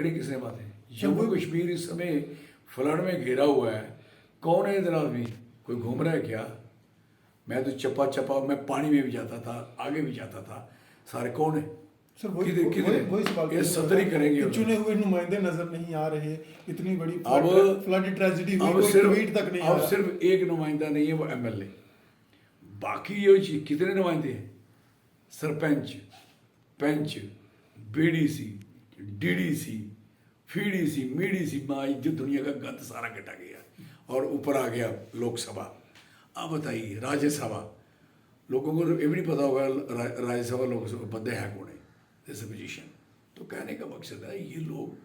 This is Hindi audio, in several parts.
रखनी किसने बातें? जम्मू कश्मीर इस समय फ्लड में घिरा हुआ है, कौन है इधर आदमी? कोई घूम रहा है क्या? मैं तो चप्पा चप्पा मैं पानी में भी जाता था, आगे भी जाता था, सारे कौन है? सर वही सवाल ये सतरी करेंगे। चुने हुए नुमाइंदे नजर नहीं आ रहे, इतनी बड़ी अब फ्लड ट्रेजेडी हुई, अब कोई सिर्फ ट्वीट तक नहीं अब आया। सिर्फ एक नुमाइंदा नहीं है, वो एमएलए। बाकी ये चीज कितने नुमाइंदे हैं? सरपंच, पंच, बीडीसी, डीडीसी, फीडीसी, मीडीसी, माई जो दुनिया का गंद सारा कटा गया और ऊपर आ गया लोकसभा। अब बताइए राज्यसभा, लोगों को ये भी नहीं पता होगा राज्यसभा लोकसभा बंदे हैं कौन है, जैसे पोजीशन। तो कहने का मकसद है ये लोग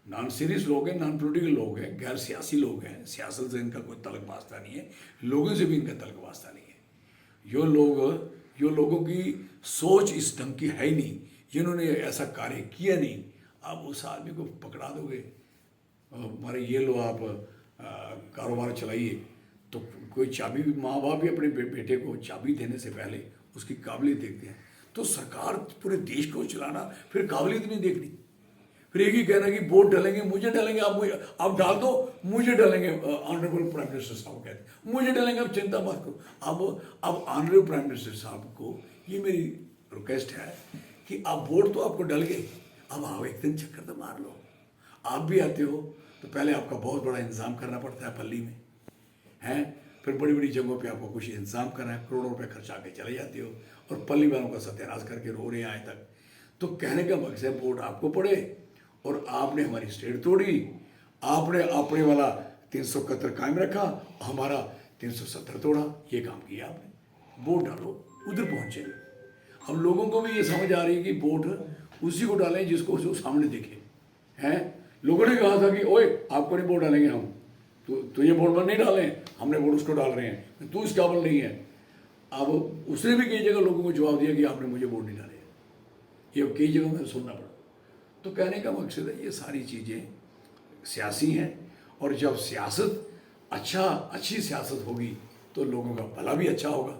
नॉन सीरियस लोग हैं, नॉन पोलिटिकल लोग हैं, गैर सियासी लोग हैं, सियासत से इनका कोई तल्क वास्ता नहीं है, लोगों से भी इनका तल्क वास्ता नहीं है। यो लोगों की सोच इस ढंग की है ही नहीं, जिन्होंने ऐसा कार्य किया नहीं। आप उस आदमी को पकड़ा दोगे, हमारे ये लो आप कारोबार चलाइए, तो कोई चाबी भी, माँ बाप भी अपने बेटे को चाबी देने से पहले उसकी काबिलियत देखते हैं। तो सरकार पूरे देश को चलाना, फिर काबिलियत नहीं देखनी, फिर एक ही कहना कि वोट डालेंगे, मुझे डालेंगे, आप डाल दो, मुझे डालेंगे। ऑनरेबल प्राइम मिनिस्टर साहब कहते हैं मुझे डालेंगे, आप चिंता मत करो। अब ऑनरेबल प्राइम मिनिस्टर साहब को ये मेरी रिक्वेस्ट है कि आप वोट तो आपको डल गए, अब आओ एक दिन चक्कर तो मार लो। आप भी आते हो तो पहले आपका बहुत बड़ा इंतजाम करना पड़ता है पल्ली में, हैं, फिर बड़ी बड़ी जगहों पे आपको कुछ इंतजाम करना है, करोड़ों रुपए खर्चा के चले जाते हो और पल्ली वालों का सत्यानाश करके रो रहे हैं आज तक। तो कहने का मकसद वोट आपको पड़े और आपने हमारी स्टेट तोड़ी, आपने अपने वाला 371 कायम रखा, हमारा 370 तोड़ा, ये काम किया आपने। वोट डालो, उधर पहुंचे। हम लोगों को भी ये समझ आ रही है कि वोट उसी को डालें जिसको जो सामने दिखे, हैं। लोगों ने कहा था कि ओए आपको नहीं वोट डालेंगे हम, तो ये वोट नहीं डालें, हमने वोट उसको डाल रहे हैं, तू इस काबिल नहीं है। अब उसने भी कई जगह लोगों को जवाब दिया कि आपने मुझे वोट नहीं डाले, ये कई जगह मैंने सुनना पड़ा। तो कहने का मकसद है ये सारी चीज़ें सियासी हैं, और जब सियासत अच्छी सियासत होगी तो लोगों का भला भी अच्छा होगा।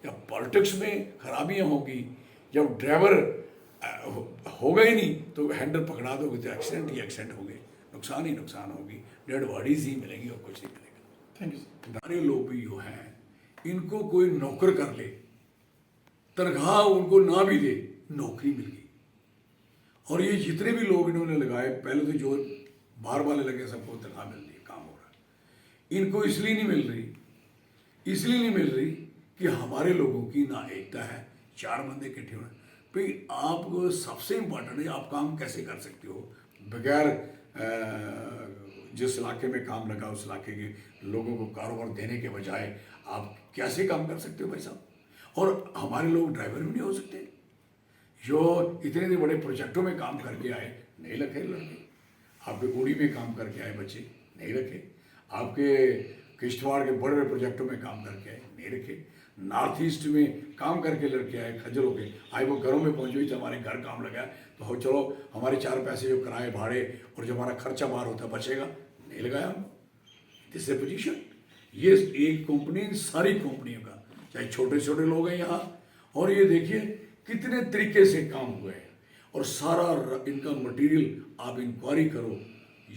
जब पॉलिटिक्स में खराबियाँ होगी, जब ड्राइवर होगा ही नहीं तो हैंडल पकड़ा दोगे तो एक्सीडेंट ही एक्सीडेंट होंगे, नुकसान ही नुकसान होगी, डेड बॉडीज ही मिलेंगी और कुछ नहीं मिलेगा। Thank you. हमारे लोग भी जो हैं इनको कोई नौकर कर ले, तनख्वाह उनको ना भी दे, नौकरी मिल गई। और ये जितने भी लोग इन्होंने लगाए, पहले तो जो बाहर वाले लगे सबको तनख्वाह मिल रही है, काम हो रहा है। इनको इसलिए नहीं मिल रही कि हमारे लोगों की ना एकता है, चार बंदे इकट्ठे होना। भाई आप सबसे इम्पोर्टेंट है आप काम कैसे कर सकते हो बगैर जिस इलाके में काम लगा उस इलाके के लोगों को कारोबार देने के बजाय आप कैसे काम कर सकते हो भाई साहब? और हमारे लोग ड्राइवर भी नहीं हो सकते जो इतने बड़े प्रोजेक्टों में काम करके आए, नहीं रखे लड़के। आपके उड़ी में काम करके आए बच्चे, नहीं रखे। आपके किश्तवाड़ के बड़े बड़े प्रोजेक्टों में काम करके आए, नहीं रखे। नॉर्थ ईस्ट में काम करके लड़के आए, खज्जर हो गए, आए वो घरों में पहुंचे तो हमारे घर काम लगा तो हो चलो हमारे चार पैसे जो किराए भाड़े और जो हमारा खर्चा बाहर होता है बचेगा, नहीं लगाया हम। This is position. ये एक कंपनी, सारी कंपनियों का, चाहे छोटे छोटे लोग हैं यहाँ, और ये देखिए कितने तरीके से काम हुए हैं और सारा इनका मटेरियल आप इंक्वायरी करो,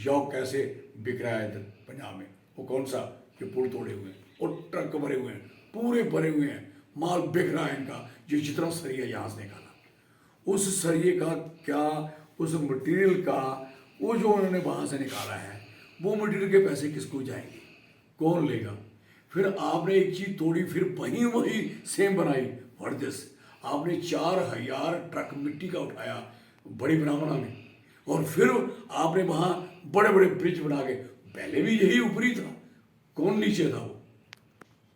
यौ कैसे बिक रहा है इधर पंजाब में, वो कौन सा जो पुल तोड़े हुए हैं और ट्रक भरे हुए हैं, पूरे भरे हुए हैं, माल बिक रहा है इनका। जो जितना सरिया यहाँ से निकाला, उस सरिये का क्या, उस मटेरियल का वो जो उन्होंने वहाँ से निकाला है, वो मटेरियल के पैसे किसको जाएंगे, कौन लेगा? फिर आपने एक चीज़ तोड़ी, फिर वही सेम बनाई। What this? आपने 4000 ट्रक मिट्टी का उठाया बड़ी ब्राह्मणा में, और फिर आपने वहाँ बड़े बड़े ब्रिज बना के, पहले भी यही ऊपरी था, कौन नीचे था? वो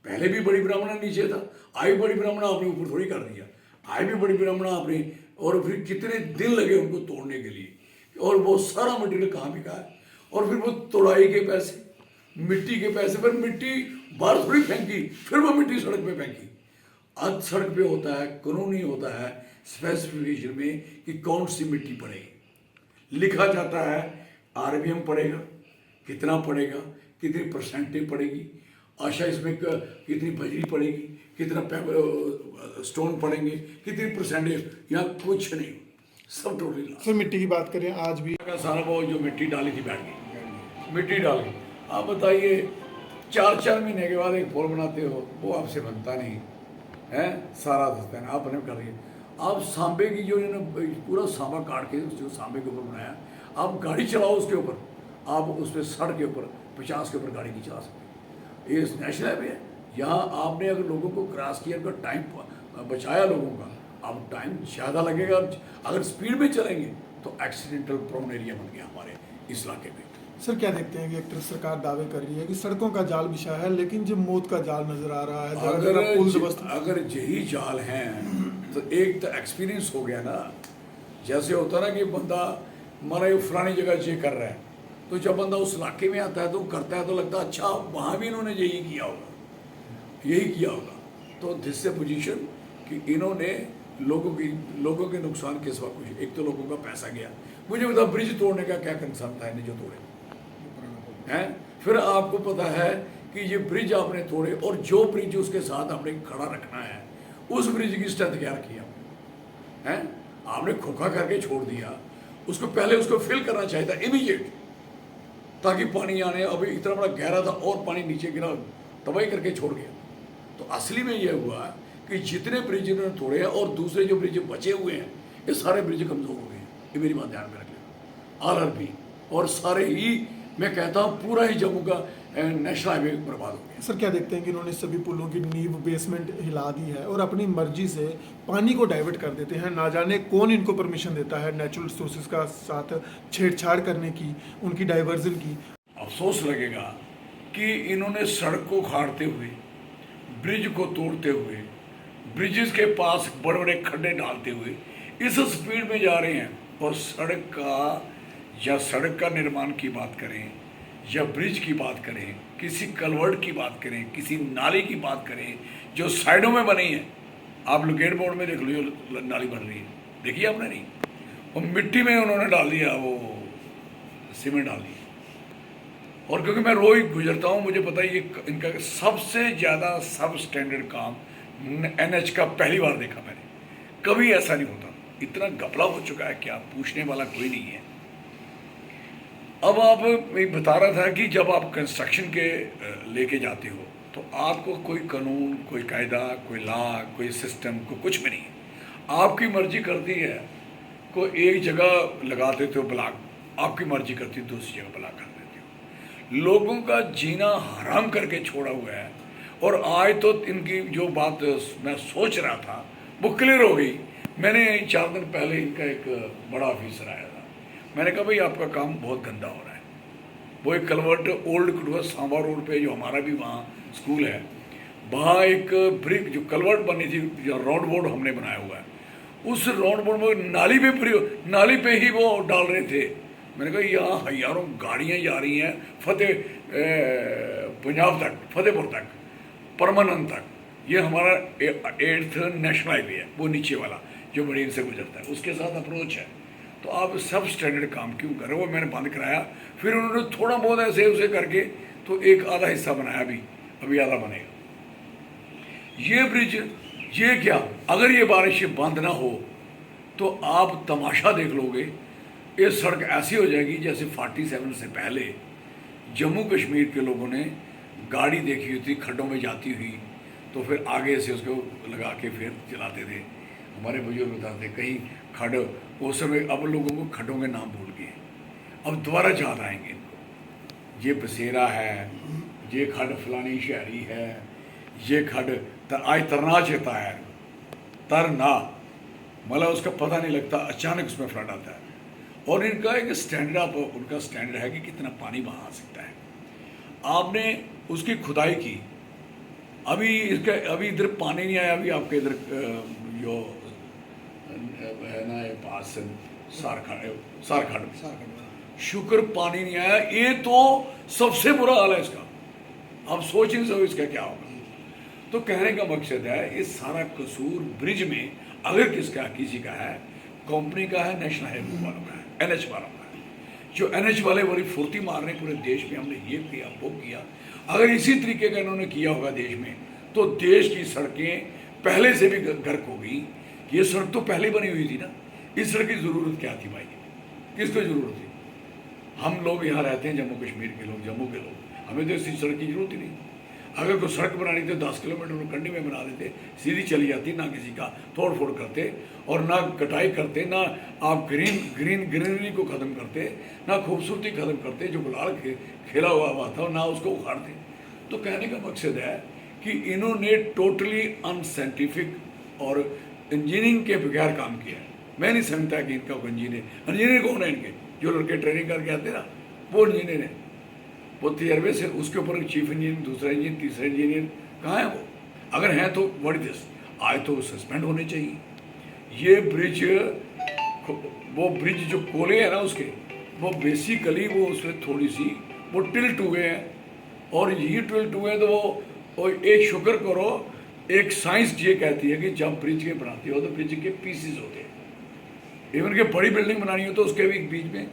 पहले भी बड़ी ब्राह्मणा नीचे था, आई बड़ी ब्राह्मणा आपने ऊपर थोड़ी कर दिया, आई भी बड़ी ब्राह्मणा आपने, और फिर कितने दिन लगे उनको तोड़ने के लिए, और वो सारा मटेरियल कहाँ बिका है? और फिर वो तोड़ाई के पैसे, मिट्टी के पैसे, फिर मिट्टी बाहर थोड़ी फेंकी, फिर वो मिट्टी सड़क पे फेंकी। आज सड़क पे होता है, कानूनी होता है स्पेसिफिकेशन में कि कौन सी मिट्टी पड़ेगी, लिखा जाता है आरबीएम पड़ेगा, कितना पड़ेगा, कितनी परसेंटेज पड़ेगी, आशा इसमें कितनी बजरी पड़ेगी, कितना स्टोन पड़ेंगे, कितनी परसेंटेज, यहाँ कुछ नहीं। सब टोटली लॉस। सर मिट्टी की बात करें, आज भी का सारा वो जो मिट्टी डाली थी बैठ गई, मिट्टी डाली। आप बताइए 4-4 महीने के बाद एक पुल बनाते हो, वो आपसे बनता नहीं है, सारा दस्ता है आपने कर रही है। आप सांबे की जो इन्होंने पूरा सांबा काट के जो सांबे के ऊपर बनाया, आप गाड़ी चलाओ उसके ऊपर, आप उस पर 60 के ऊपर 50 के ऊपर गाड़ी नहीं चला सकते। ये नेशनल हाईवे है, यहाँ आपने अगर लोगों को क्रॉस किया, अगर टाइम बचाया लोगों का, अब टाइम ज़्यादा लगेगा। अगर स्पीड में चलेंगे तो एक्सीडेंटल प्रोन एरिया बन गया हमारे इस इलाके में। सर क्या देखते हैं कि एक तरफ सरकार दावे कर रही है कि सड़कों का जाल बिछा है, लेकिन जो मौत का जाल नजर आ रहा है, अगर यही जाल हैं तो एक तो एक्सपीरियंस हो गया ना। जैसे होता ना कि बंदा हमारा ये फलानी जगह ये कर रहा है, तो जब बंदा उस इलाके में आता है तो करता है तो लगता है अच्छा वहाँ भी इन्होंने यही किया होगा, यही किया होगा। तो दिस से पोजीशन कि इन्होंने लोगों के नुकसान के सिवा कुछ, एक तो लोगों का पैसा गया। मुझे बता ब्रिज तोड़ने का क्या कंसर्न था, इन्हें जो तोड़े हैं। फिर आपको पता है कि ये ब्रिज आपने तोड़े और जो ब्रिज उसके साथ आपने खड़ा रखना है, उस ब्रिज की स्ट्रेंथ क्या रखी है? आपने खोखा करके छोड़ दिया उसको, पहले उसको फिल करना चाहिए था इमीडिएट, ताकि पानी आने। अभी इतना बड़ा गहरा था और पानी नीचे गिरा, तबाही करके छोड़ गया। तो असली में यह हुआ कि जितने ब्रिज इन्होंने तोड़े हैं और दूसरे जो ब्रिज बचे हुए हैं, ये सारे ब्रिज कमज़ोर हो गए हैं। ये मेरी बात ध्यान में रखें। RRB और सारे ही, मैं कहता हूँ पूरा ही जम्मू का नेशनल हाईवे बर्बाद हो गया। सर क्या देखते हैं कि इन्होंने सभी पुलों की नींव बेसमेंट हिला दी है और अपनी मर्जी से पानी को डाइवर्ट कर देते हैं। ना जाने कौन इनको परमिशन देता है नेचुरल रिसोर्सेज का साथ छेड़छाड़ करने की, उनकी डाइवर्जन की। अफसोस लगेगा कि इन्होंने सड़क को उखाड़ते हुए, ब्रिज को तोड़ते हुए, ब्रिजेस के पास बड़े बड़े खड्डे डालते हुए इस स्पीड में जा रहे हैं। और सड़क का निर्माण की बात करें या ब्रिज की बात करें, किसी कलवर्ट की बात करें, किसी नाली की बात करें जो साइडों में बनी है, आप लोकेट बोर्ड में देख लो नाली बन रही है, देखिए आपने नहीं, वो मिट्टी में उन्होंने डाल दिया, वो सीमेंट डाल दी। और क्योंकि मैं रोज गुजरता हूँ, मुझे पता है ये इनका सबसे ज़्यादा सब स्टैंडर्ड काम NH का पहली बार देखा मैंने। कभी ऐसा नहीं होता, इतना घपला हो चुका है कि आप पूछने वाला कोई नहीं है। अब आप, मैं बता रहा था कि जब आप कंस्ट्रक्शन के लेके जाते हो तो आपको कोई कानून, कोई कायदा, कोई लॉ, कोई सिस्टम, को कुछ भी नहीं है। आपकी मर्जी करती है, कोई एक जगह लगा देते हो ब्लॉक, आपकी मर्जी करती है दूसरी जगह ब्लॉक कर देते हो। लोगों का जीना हराम करके छोड़ा हुआ है। और आज तो इनकी जो बात मैं सोच रहा था वो क्लियर हो गई। मैंने 4 दिन पहले इनका एक बड़ा ऑफिसर आया था, मैंने कहा भाई आपका काम बहुत गंदा हो रहा है। वो एक कलवर्ट ओल्ड कटुआ सांबा रोड पे, जो हमारा भी वहाँ स्कूल है, वहाँ एक ब्रिक जो कलवर्ट बनी थी, जो राउंड बोर्ड हमने बनाया हुआ है, उस राउंड बोर्ड में नाली पे ही वो डाल रहे थे। मैंने कहा यहाँ हजारों गाड़ियाँ जा रही हैं पंजाब तक, फतेहपुर तक, परमानंद तक। ये हमारा 8th नेशनल हाईवे है, वो नीचे वाला जो मरीन से गुजरता है, उसके साथ अप्रोच है। तो आप सब स्टैंडर्ड काम क्यों कर रहे हो? वो मैंने बंद कराया। फिर उन्होंने थोड़ा बहुत ऐसे उसे करके तो एक आधा हिस्सा बनाया, अभी आधा बनेगा। ये ब्रिज, ये क्या, अगर ये बारिश बंद ना हो तो आप तमाशा देख लोगे। ये सड़क ऐसी हो जाएगी जैसे 47 से पहले जम्मू कश्मीर के लोगों ने गाड़ी देखी हुई थी खड्डों में जाती हुई, तो फिर आगे से उसको लगा के फिर चलाते थे। हमारे बुजुर्ग बताते कहीं खड्ड, उस समय अब लोगों को खड्डों के नाम भूल गए, अब दोबारा याद आएंगे इनको। ये बसेरा है, ये खड्ड फलानी शहरी है, ये खड्ड आज तरना चेता है, तरना मतलब उसका पता नहीं लगता, अचानक उसमें फ्लड आता है। और इनका एक स्टैंडर्ड, उनका स्टैंडर्ड है कि कितना पानी वहाँ आ सकता है। आपने उसकी खुदाई की, अभी इधर पानी नहीं आया। अभी आपके इधर जो है ना ये पास सारखंड शुक्र पानी नहीं आया। ये तो सबसे बुरा हाल है इसका, आप सोच नहीं सकते इसका क्या होगा। तो कहने का मकसद है, ये सारा कसूर ब्रिज में अगर किसी का है, कंपनी का है, नेशनल हाईवे वालों का है, NH वालों का है। जो NH वाले बड़ी फुर्ती मार रहे पूरे देश में, हमने ये किया वो किया। अगर इसी तरीके का इन्होंने किया होगा देश में, तो देश की सड़कें पहले से भी गर्क हो गई। ये सड़क तो पहले बनी हुई थी ना, इस सड़क की ज़रूरत क्या थी भाई? किसको ज़रूरत थी? हम लोग यहाँ रहते हैं, जम्मू कश्मीर के लोग, जम्मू के लोग, हमें तो इस सड़क की ज़रूरत ही नहीं। अगर कोई सड़क बनानी तो 10 किलोमीटर कंडी में बना देते, सीधी चली जाती, ना किसी का तोड़ फोड़ करते और ना कटाई करते, ना आप ग्रीनरी को ख़त्म करते, ना खूबसूरती ख़त्म करते, जो गुलाल खेला हुआ था, ना उसको उखाड़ते। तो कहने का मकसद है कि इन्होंने टोटली अनसाइंटिफिक और इंजीनियरिंग के बगैर काम किया है। मैं नहीं समझता कि इनका कोई इंजीनियर कौन है? इनके जो लड़के ट्रेनिंग करके आते ना, वो इंजीनियर है। वो तजर्बे से उसके ऊपर चीफ इंजीनियर, दूसरा इंजीनियर, तीसरा इंजीनियर कहाँ है वो? अगर हैं तो व्हाट इज दिस? आज तो सस्पेंड होने चाहिए। ये ब्रिज, वो ब्रिज जो कोले हैं ना उसके, वो बेसिकली वो उसमें थोड़ी सी वो टिल्ट हुए हैं, और ये टिल्ट हुए तो वो एक शुक्र करो, एक साइंस ये कहती है कि जब ब्रिज के बनाते हो तो ब्रिज के पीसेस होते हैं। इवन के बड़ी बिल्डिंग बनानी हो तो उसके भी बीच में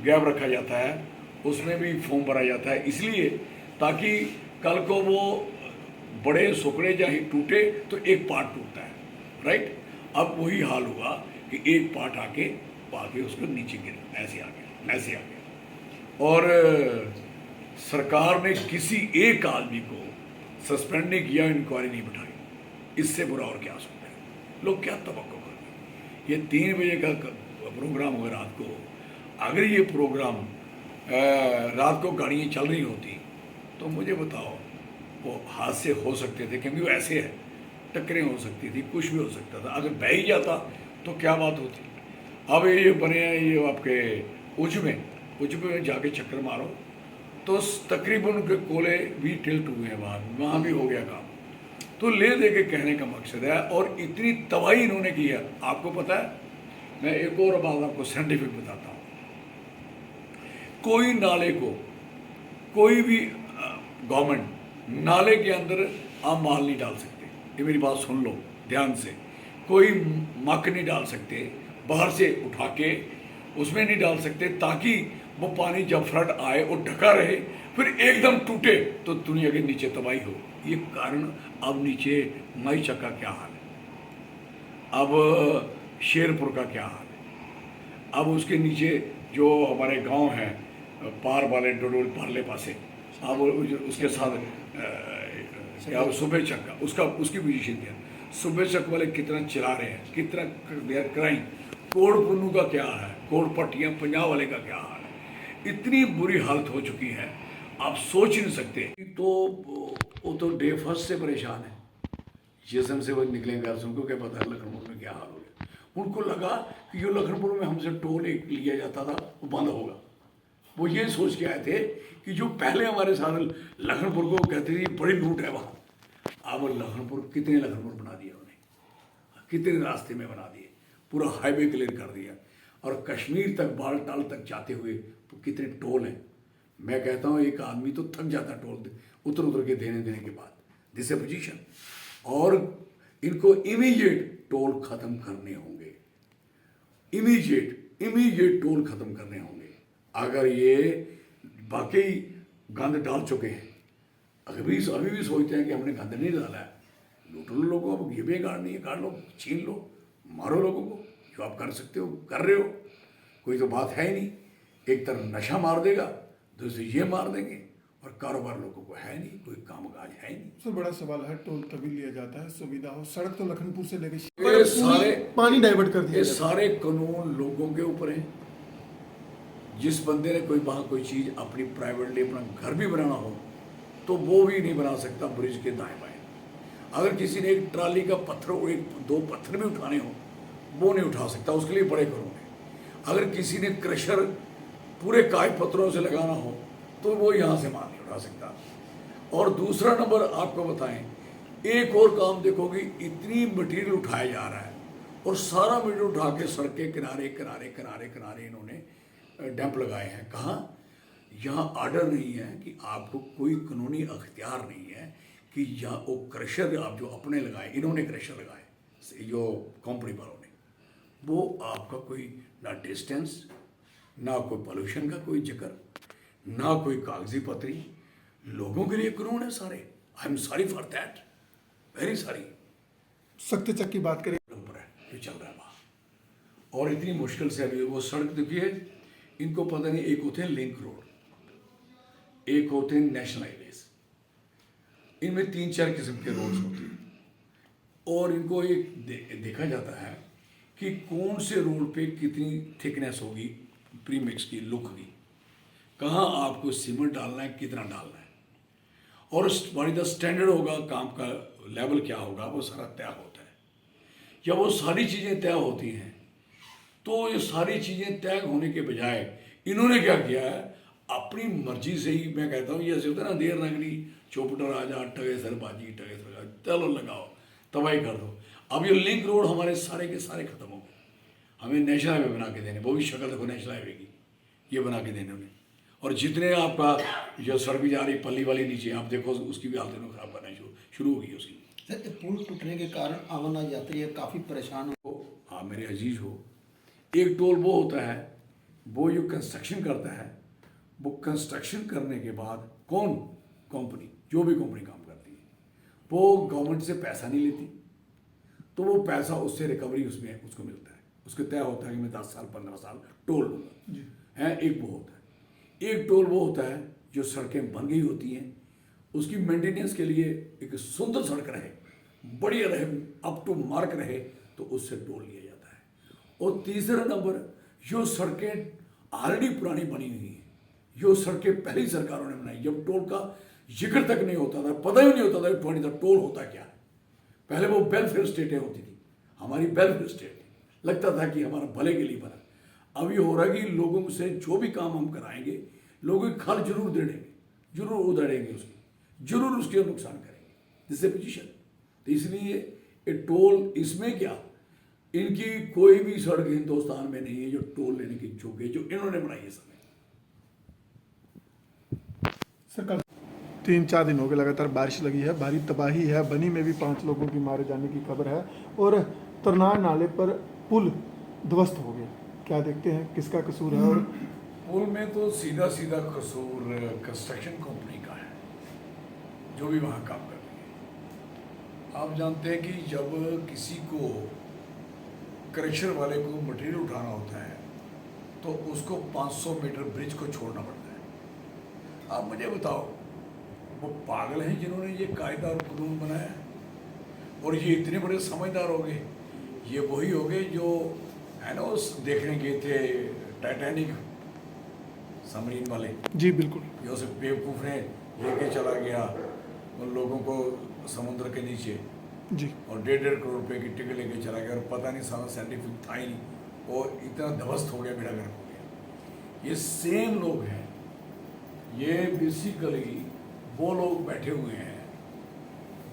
गैप रखा जाता है, उसमें भी फोम भरा जाता है, इसलिए ताकि कल को वो बड़े सुकड़े चाहे टूटे तो एक पार्ट टूटता है, राइट? अब वही हाल हुआ कि एक पार्ट आके उसको नीचे गिरा, ऐसे आ गया। और सरकार ने किसी एक आदमी को सस्पेंड नहीं किया, इंक्वायरी नहीं बिठाई। इससे बुरा और क्या हो सकता है? लोग क्या तवक्को करेंगे? ये 3 बजे का प्रोग्राम होगा रात को। अगर ये प्रोग्राम रात को गाड़ियाँ चल रही होती तो मुझे बताओ, वो हादसे हो सकते थे, क्योंकि वो ऐसे है, टक्करें हो सकती थी, कुछ भी हो सकता था। अगर बह ही जाता तो क्या बात होती? अब ये बने हैं ये आपके उज में जाके चक्कर मारो तो तकरीबन उनके कोले भी टिल्ट हुए हैं, वहाँ भी हो गया काम। तो ले दे के कहने का मकसद है, और इतनी तबाही इन्होंने की है। आपको पता है, मैं एक और बात आपको साइंटिफिक बताता हूँ। कोई नाले को, कोई भी गवर्नमेंट नाले के अंदर आप माल नहीं डाल सकते। ये मेरी बात सुन लो ध्यान से। कोई मक नहीं डाल सकते, बाहर से उठा के उसमें नहीं डाल सकते, ताकि वो पानी जब फ्लड आए वो ढका रहे, फिर एकदम टूटे तो दुनिया के नीचे तबाही हो। ये कारण अब नीचे माई चक्का क्या हाल है, अब शेरपुर का क्या हाल है, अब उसके नीचे जो हमारे गांव हैं पार वाले डोडोल पारले पासे, अब उसके साथ क्या सुबह चक्का, उसकी पोजीशन क्या? सुबह चक वाले कितना चिल्ला रहे हैं, कितना क्राइम। कोड़ पुन्नू का क्या है, कोड़ पट्टियाँ पंजाब वाले का क्या हाल है। इतनी बुरी हालत हो चुकी है, आप सोच नहीं सकते। तो वो तो डे फर्स्ट से परेशान है, जिसम से वो निकलेंगे। उनको क्या पता है लखनपुर में क्या हाल हो गया। उनको लगा कि जो लखनपुर में हमसे टोल एक लिया जाता था वो बंद होगा। वो ये सोच के आए थे कि जो पहले हमारे साथ लखनपुर को कहते थे बड़ी लूट है वहाँ, अब लखनपुर, कितने लखनपुर बना दिया उन्हें, कितने रास्ते में बना दिए, पूरा हाईवे क्लियर कर दिया, और कश्मीर तक बालटाल तक जाते हुए तो कितने टोल हैं। मैं कहता हूँ एक आदमी तो थक जाता टोल उतर के देने के बाद, दिस ए पोजीशन। और इनको इमीडिएट टोल खत्म करने होंगे, इमीडिएट टोल खत्म करने होंगे। अगर ये वाकई गंद डाल चुके हैं, अभी भी सोचते हैं कि हमने गंद नहीं डाला है, लूट लो लोगों को, ये भी गाड़नी है, काट लो, छीन लो, मारो लोगों को, जो आप कर सकते हो कर रहे हो। कोई तो बात है ही नहीं। एक तरफ नशा मार देगा, दूसरे ये मार देंगे, और कारोबार लोगों को है नहीं, कोई कामकाज है ही नहीं। सबसे बड़ा सवाल है, टोल तभी लिया जाता है सुविधा हो। सड़क तो लखनपुर से लेकर ये सारे पानी डाइवर्ट कर दिया, ये सारे कानून लोगों के ऊपर हैं। जिस बंदे ने कोई वहाँ कोई चीज़ अपनी प्राइवेटली अपना घर भी बनाना हो तो वो भी नहीं बना सकता ब्रिज के दाएं बाएं। अगर किसी ने एक ट्राली का पत्थर और 1-2 पत्थर भी उठाने हो वो नहीं उठा सकता, उसके लिए बड़े कानून हैं। अगर किसी ने क्रशर पूरे कागज पत्थरों से लगाना हो तो वो यहाँ से माल नहीं उठा सकता। और दूसरा नंबर आपको बताएं, एक और काम देखोगे, इतनी मटीरियल उठाया जा रहा है और सारा मटीरियल उठा के सड़क के किनारे इन्होंने डंप लगाए हैं। कहाँ? यहाँ ऑर्डर नहीं है कि आपको कोई कानूनी अख्तियार नहीं है कि यहाँ वो क्रशर आप जो अपने लगाए, इन्होंने क्रशर लगाए जो कंपनी वालों ने, वो आपका कोई ना डिस्टेंस, ना कोई पोल्यूशन का कोई जिक्र, ना कोई कागजी पत्री। लोगों के लिए कानून है सारे। I am sorry for that, very sorry. सख्त चक की बात करें, जो चल रहा है वहाँ, और इतनी मुश्किल से अभी वो सड़क देखिए, इनको पता नहीं, एक होते हैं लिंक रोड, एक होते हैं नेशनल हाईवेज, इनमें 3-4 किस्म के रोड्स होते हैं। और इनको एक देखा जाता है कि कौन से रोड पे कितनी थिकनेस होगी प्रीमिक्स की, लुक की, कहाँ आपको सीमेंट डालना है, कितना डालना है, और हमारी द स्टैंडर्ड होगा, काम का लेवल क्या होगा, वो सारा तय होता है। जब वो सारी चीज़ें तय होती हैं तो ये सारी चीज़ें तय होने के बजाय इन्होंने क्या किया है, अपनी मर्जी से ही, मैं कहता हूँ ये ऐसे होता है ना, देर नगरी चौपटा राजा, टगे सरबाजी, टगे सरबाजी, चलो लगाओ, तबाही कर दो। अब ये लिंक रोड हमारे सारे के सारे खत्म हो गए, हमें नेशनल हाईवे बना के देने, वो भी शक्ल देखो नेशनल हाईवे की, ये बना के देने उन्हें। और जितने आपका जो सड़क जा रही पल्ली वाली नीचे, आप देखो उसकी भी हालत खराब करना शुरू हो गई उसकी। सर, पुल टूटने के कारण आवाना यात्री काफ़ी परेशान हो। हाँ मेरे अजीज हो, एक टोल वो होता है, वो जो कंस्ट्रक्शन करता है, वो कंस्ट्रक्शन करने के बाद कौन, कंपनी, जो भी कंपनी काम करती है, वो गवर्नमेंट से पैसा नहीं लेती, तो वो पैसा उससे रिकवरी उसमें उसको मिलता है, उसके तय होता है कि मैं 10 साल 15 साल टोल लूँगा, है एक वो होता है। एक टोल वो होता है जो सड़कें बन गई होती हैं, उसकी मेंटेनेंस के लिए एक सुंदर सड़क रहे, बढ़िया रहे, अप टू मार्क रहे, तो उससे टोल लिया जाता है। और तीसरा नंबर, जो सड़कें ऑलरेडी पुरानी बनी हुई हैं, जो सड़कें पहली सरकारों ने बनाई, जब टोल का जिक्र तक नहीं होता था, पता ही नहीं होता था कि टोल होता क्या है। पहले वो वेलफेयर स्टेटें होती थी, हमारी वेलफेयर स्टेट थी, लगता था कि हमारा भले के लिए बना। अब ये हो रहा है कि लोगों से जो भी काम हम कराएंगे, लोगों की खाल जरूर देंगे, जरूर उधेड़ेंगे उसकी, जरूर उसके नुकसान करेंगे, जिससे पोजीशन। तो इसलिए ये टोल, इसमें क्या, इनकी कोई भी सड़क हिंदुस्तान में नहीं है जो टोल लेने की योग्य, जो इन्होंने बनाई है समय। सर कल 3-4 दिन हो गए लगातार बारिश लगी है, भारी तबाही है, बनी में भी 5 लोगों की मारे जाने की खबर है, और तरनार नाले पर पुल ध्वस्त हो गया। क्या देखते हैं, किसका कसूर है? और पुल में तो सीधा सीधा कसूर कंस्ट्रक्शन कंपनी का है, जो भी वहाँ काम करती है। आप जानते हैं कि जब किसी को, क्रशर वाले को मटेरियल उठाना होता है, तो उसको 500 मीटर ब्रिज को छोड़ना पड़ता है। आप मुझे बताओ, वो पागल हैं जिन्होंने ये कायदा और कानून बनाया, और ये इतने बड़े समझदार हो गए, ये वही हो गए जो है ना उस देखने गए थे टाइटैनिक सबमरीन वाले, जी बिल्कुल, ये उसे बेवकूफ़ ने लेके चला गया उन लोगों को समुद्र के नीचे, जी, और 1.5 करोड़ रुपए की टिकट लेके चला गया, और पता नहीं सारा साइंटिफिक था ही नहीं, और इतना ध्वस्त हो गया, बेड़ा गर्क हो गया। ये सेम लोग हैं, ये बेसिकली वो लोग बैठे हुए हैं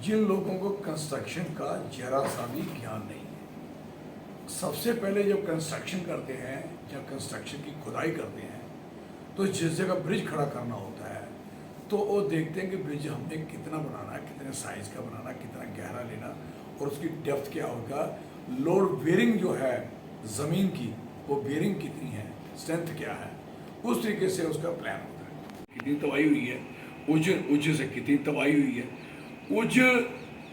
जिन लोगों को कंस्ट्रक्शन का जरा सा भी ज्ञान नहीं है। सबसे पहले जब कंस्ट्रक्शन करते हैं, जब कंस्ट्रक्शन की खुदाई करते हैं, तो जिस जगह ब्रिज खड़ा करना होता है, तो वो देखते हैं कि ब्रिज हमने कितना बनाना है, कितने साइज का बनाना, कितना गहरा लेना, और उसकी डेप्थ क्या होगा, लोड बेयरिंग जो है ज़मीन की, वो बेयरिंग कितनी है, स्ट्रेंथ क्या है, उस तरीके से उसका प्लान होता है। कितनी तबाही हुई है उज से, कितनी तबाही हुई है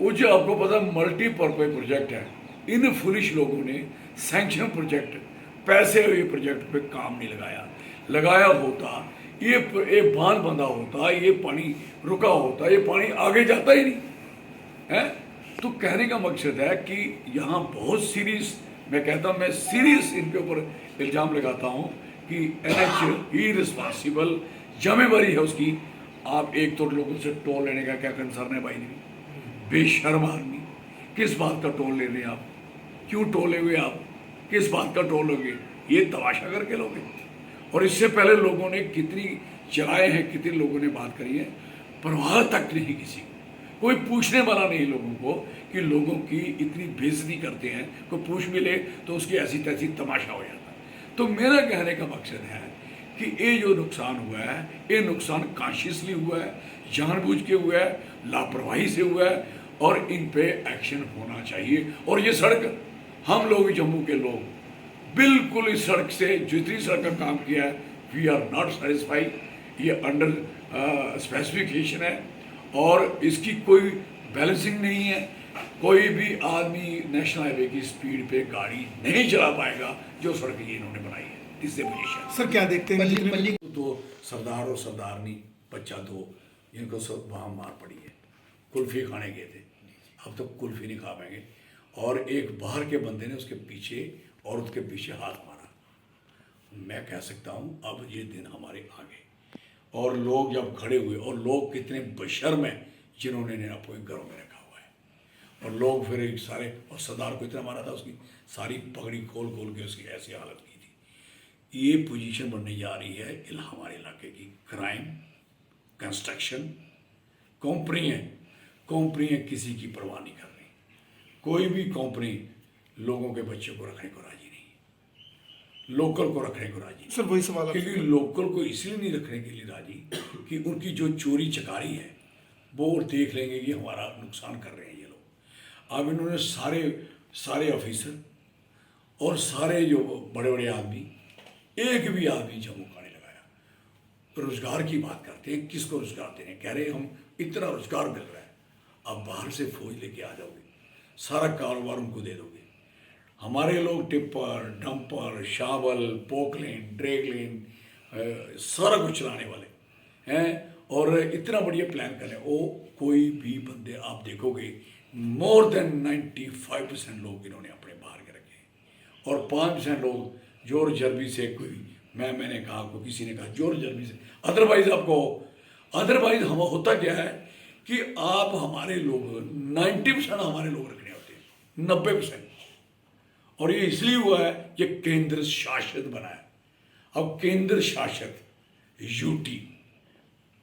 उज आपको पता मल्टीपर्पज प्रोजेक्ट है। इन फुलिश लोगों ने सैंक्शन प्रोजेक्ट, पैसे हुए प्रोजेक्ट पे काम नहीं लगाया होता, ये बांध बंधा होता, ये पानी रुका होता, ये पानी आगे जाता ही नहीं है। तो कहने का मकसद है कि यहाँ बहुत सीरियस, मैं कहता हूँ, मैं सीरियस इनके ऊपर इल्ज़ाम लगाता हूँ कि NH ही रिस्पॉन्सिबल, जिम्मेवारी है उसकी। आप एक तो लोगों से टोल लेने का क्या कंसर्न है भाई, नहीं, बेशर्म आदमी, किस बात का टोल ले रहे हैं आप, क्यों टोले हुए आप, किस बात का टोल लोगे, ये तमाशा करके लोगे। और इससे पहले लोगों ने कितनी चलाए हैं, कितने लोगों ने बात करी है, परवाह तक नहीं किसी को, कोई पूछने वाला नहीं लोगों को कि लोगों की इतनी बेइज्जती करते हैं, कोई पूछ मिले तो उसकी ऐसी तैसी तमाशा हो जाता है। तो मेरा कहने का मकसद है कि ये जो नुकसान हुआ है, ये नुकसान कॉन्शियसली हुआ है, जानबूझ के हुआ है, लापरवाही से हुआ है, और इन पे एक्शन होना चाहिए। और ये सड़क, हम लोग जम्मू के लोग बिल्कुल इस सड़क से, जितनी सड़क का काम किया है, वी आर नॉट सेटिस्फाइड, ये अंडर स्पेसिफिकेशन है, और इसकी कोई बैलेंसिंग नहीं है, कोई भी आदमी नेशनल हाईवे की स्पीड पे गाड़ी नहीं चला पाएगा जो सड़क ये इन्होंने बनाई है। तीसरे पोजीशन सर क्या देखते हैं जितने पल्ली तो सरदार और सरदारनी बच्चा दो इनको सब वहाँ मार पड़ी है, कुल्फी खाने गए थे, अब तो कुल्फी नहीं खा पाएंगे। और एक बाहर के बंदे ने उसके पीछे औरत के पीछे हाथ मारा। मैं कह सकता हूँ अब ये दिन हमारे आ गए। और लोग जब खड़े हुए, और लोग कितने बेशर्म हैं जिन्होंने इन्हें अपने घरों में रखा हुआ है। और लोग फिर एक सारे, और सरदार को इतना मारा था उसकी सारी पगड़ी खोल खोल के उसकी ऐसी हालत की थी। ये पोजीशन बनने जा रही है हमारे इलाके की। क्राइम, कंस्ट्रक्शन, कंपनियाँ किसी की परवाह नहीं कर रही। कोई भी कंपनी लोगों के बच्चों को रखने को राजी नहीं, लोकल को रखने को राजी नहीं। सर वही सवाल आपसे क्योंकि लोकल को इसलिए नहीं रखने के लिए राजी कि उनकी जो चोरी चकारी है वो देख लेंगे कि हमारा नुकसान कर रहे हैं ये लोग। अब इन्होंने सारे ऑफिसर और सारे जो बड़े बड़े आदमी, एक भी आदमी जम्मू का नहीं लगाया। रोजगार की बात करते हैं, किसको रोजगार दे रहे हैं? कह रहे हैं हम इतना रोजगार मिल रहा है, अब बाहर से फौज लेके आ जाओगे, सारा कारोबार उनको दे दोगे। हमारे लोग टिप्पर, डंपर, शावल, पोकलेन, ड्रैगलेन सारा कुछ चलाने वाले हैं और इतना बढ़िया प्लान कर रहे हैं। वो कोई भी बंदे आप देखोगे मोर देन 95% लोग इन्होंने अपने बाहर के रखे हैं और 5% लोग जोर जर्बी से, कोई मैंने कहा, को किसी ने कहा जोर जर्बी से। अदरवाइज हम होता क्या है कि आप हमारे लोग 90% हमारे लोग रखने होते हैं, 90%। और ये इसलिए हुआ है ये केंद्र शासित बना है। अब केंद्र शासित यूटी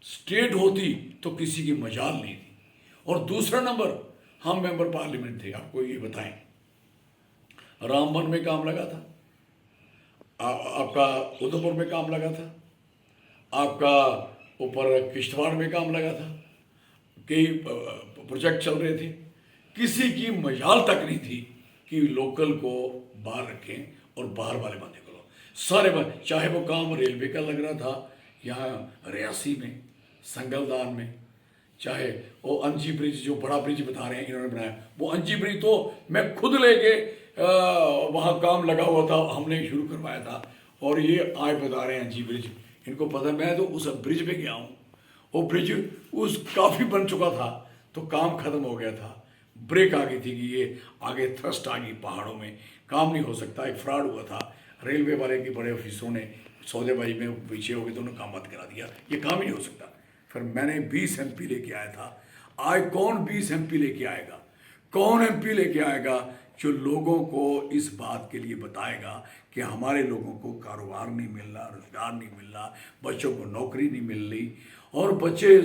स्टेट होती तो किसी की मजाल नहीं थी। और दूसरा नंबर, हम मेंबर पार्लियामेंट थे। आपको ये बताएं, रामबन में काम लगा था, आपका उधमपुर में काम लगा था, आपका ऊपर किश्तवाड़ में काम लगा था, कई प्रोजेक्ट चल रहे थे। किसी की मजाल तक नहीं थी कि लोकल को बाहर रखें और बाहर वाले बंदे को लो। सारे चाहे वो काम रेलवे का लग रहा था यहाँ रियासी में, संगलदान में, चाहे वो अंजी ब्रिज, जो बड़ा ब्रिज बता रहे हैं इन्होंने बनाया, वो अंजी ब्रिज तो मैं खुद लेके वहाँ काम लगा हुआ था, हमने शुरू करवाया था। और ये आज बता रहे हैं अंजी ब्रिज, इनको पता, मैं तो उस ब्रिज पे गया हूँ। वो ब्रिज उस काफ़ी बन चुका था तो काम खत्म हो गया था, ब्रेक आ गई थी कि ये आगे थ्रस्ट आ गई, पहाड़ों में काम नहीं हो सकता। एक फ्रॉड हुआ था, रेलवे वाले के बड़े ऑफिसरों ने सौदेबाजी में पीछे हो गए तो उन्होंने काम बंद करा दिया, ये काम ही नहीं हो सकता। फिर मैंने 20 MP लेके आया था। आज कौन 20 MP लेके आएगा? कौन MP लेके आएगा जो लोगों को इस बात के लिए बताएगा कि हमारे लोगों को कारोबार नहीं मिल रहा, रोजगार नहीं मिल रहा, बच्चों को नौकरी नहीं मिल रही और बच्चे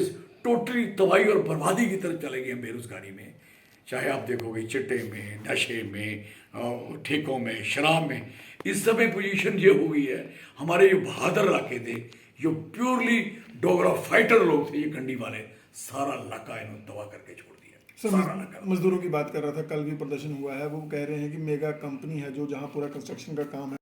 टोटली तबाही और बर्बादी की तरफ चले गए बेरोजगारी में। चाहे आप देखोगे चिट्टे में, नशे में, ठेकों में, शराब में, इस समय पोजीशन ये हो गई है। हमारे जो बहादुर इलाके थे, जो प्योरली डोगरा फाइटर लोग थे, ये कंडी वाले, सारा इलाका इन्होंने तबाह करके छोड़ दिया। सर मजदूरों की बात कर रहा था, कल भी प्रदर्शन हुआ है, वो कह रहे हैं कि मेगा कंपनी है जो जहाँ पूरा कंस्ट्रक्शन का काम है